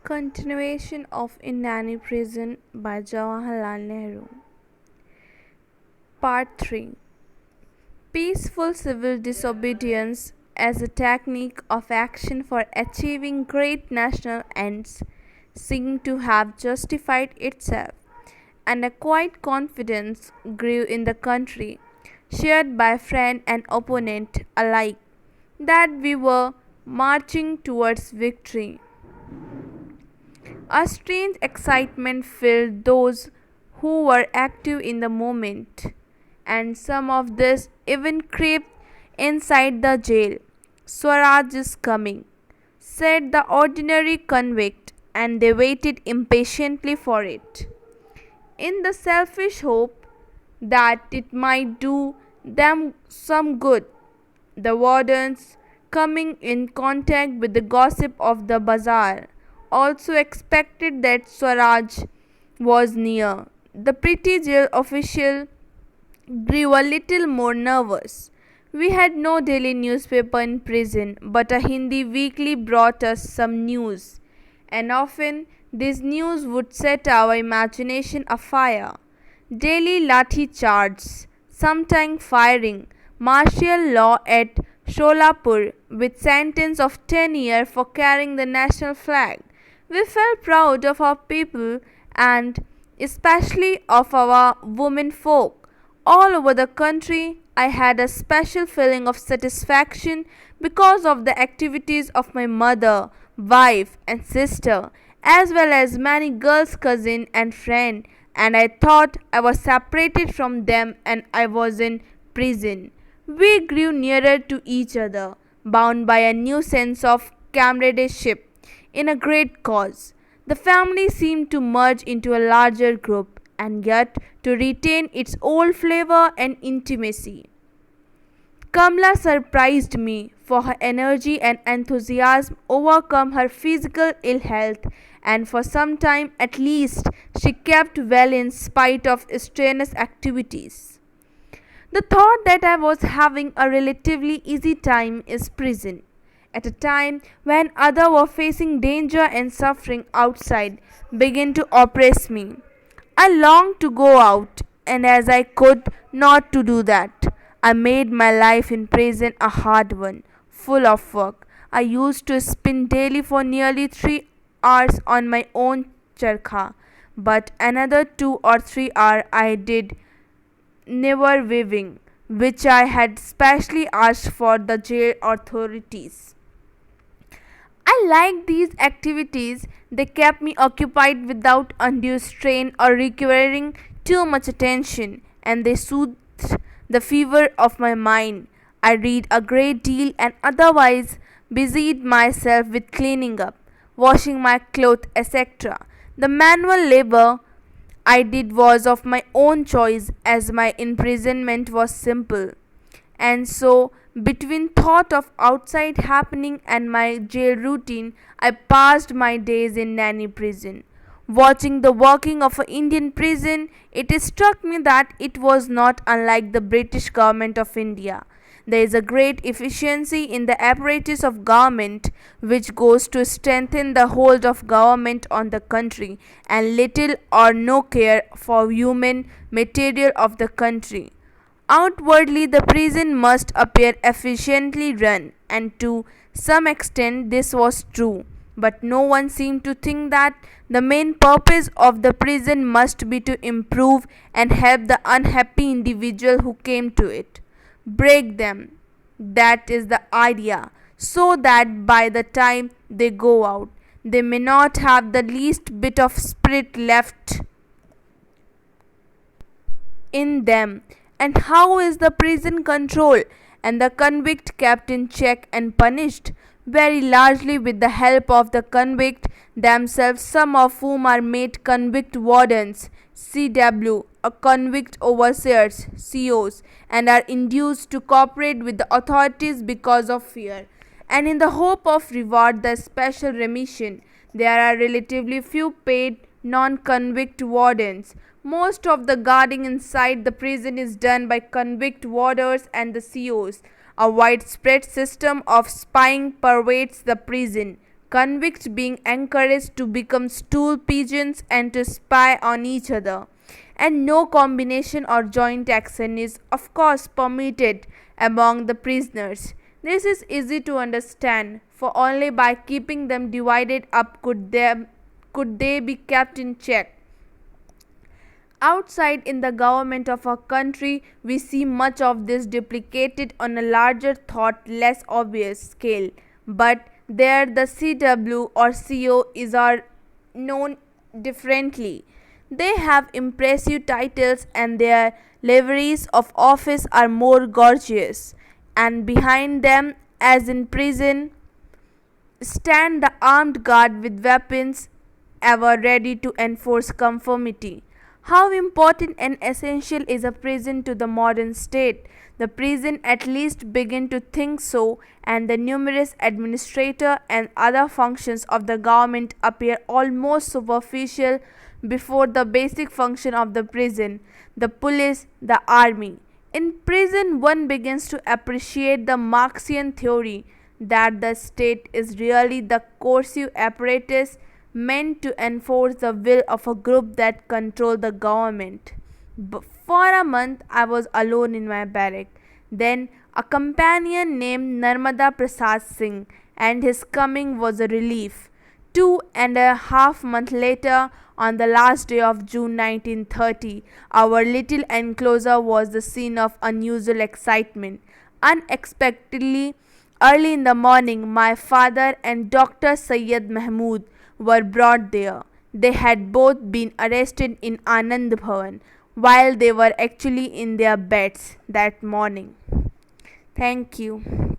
Continuation of In Naini Prison by Jawaharlal Nehru. Part 3. Peaceful civil disobedience as a technique of action for achieving great national ends seemed to have justified itself, and a quiet confidence grew in the country, shared by friend and opponent alike, that we were marching towards victory. A strange excitement filled those who were active in the movement, and some of this even crept inside the jail. Swaraj is coming, said the ordinary convict, and they waited impatiently for it, in the selfish hope that it might do them some good. The wardens, coming in contact with the gossip of the bazaar, also expected that Swaraj was near. The pretty jail official grew a little more nervous. We had no daily newspaper in prison, but a Hindi weekly brought us some news, and often this news would set our imagination afire. Daily lathi charges, sometime firing, martial law at Sholapur with sentence of 10 years for carrying the national flag. We felt proud of our people and especially of our women folk. All over the country, I had a special feeling of satisfaction because of the activities of my mother, wife, and sister, as well as many girls' cousins and friends, and I thought I was separated from them and I was in prison. We grew nearer to each other, bound by a new sense of comradeship in a great cause. The family seemed to merge into a larger group, and yet to retain its old flavor and intimacy. Kamla surprised me, for her energy and enthusiasm overcome her physical ill health, and for some time at least she kept well in spite of strenuous activities. The thought that I was having a relatively easy time is prison, at a time when others were facing danger and suffering outside, began to oppress me. I longed to go out, and as I could not to do that, I made my life in prison a hard one, full of work. I used to spin daily for nearly 3 hours on my own charkha, but another 2 or 3 hours I did never weaving, which I had specially asked for the jail authorities. I liked these activities. They kept me occupied without undue strain or requiring too much attention, and they soothed the fever of my mind. I read a great deal and otherwise busied myself with cleaning up, washing my clothes, etc. The manual labor I did was of my own choice, as my imprisonment was simple. And so, between thought of outside happening and my jail routine, I passed my days in Naini Prison. Watching the working of an Indian prison, it struck me that it was not unlike the British government of India. There is a great efficiency in the apparatus of government, which goes to strengthen the hold of government on the country, and little or no care for human material of the country. Outwardly, the prison must appear efficiently run, and to some extent this was true. But no one seemed to think that the main purpose of the prison must be to improve and help the unhappy individual who came to it. Break them. That is the idea, so that by the time they go out, they may not have the least bit of spirit left in them. And how is the prison controlled and the convict kept in check and punished? Very largely with the help of the convict themselves, some of whom are made convict wardens, CW, or convict overseers, COs, and are induced to cooperate with the authorities because of fear, and in the hope of reward the special remission. There are relatively few paid non-convict wardens. Most of the guarding inside the prison is done by convict warders and the COs. A widespread system of spying pervades the prison. convicts being encouraged to become stool pigeons and to spy on each other. And no combination or joint action is, of course, permitted among the prisoners. This is easy to understand, for only by keeping them divided up could they be kept in check. Outside in the government of our country, we see much of this duplicated on a larger thought less obvious scale. But there the CW or CO is are known differently. They have impressive titles and their liveries of office are more gorgeous. And behind them, as in prison, stand the armed guard with weapons ever ready to enforce conformity. How important and essential is a prison to the modern state? The prison at least begin to think so, and the numerous administrator and other functions of the government appear almost superficial before the basic function of the prison, the police, the army. In prison, one begins to appreciate the Marxian theory that the state is really the coercive apparatus meant to enforce the will of a group that control the government. For a month, I was alone in my barrack. Then a companion named Narmada Prasad Singh, and his coming was a relief. 2.5 months later, on the last day of June 1930, our little enclosure was the scene of unusual excitement. Unexpectedly, early in the morning, my father and Dr. Sayyid Mahmood were brought there. They had both been arrested in Anand Bhavan while they were actually in their beds that morning. Thank you.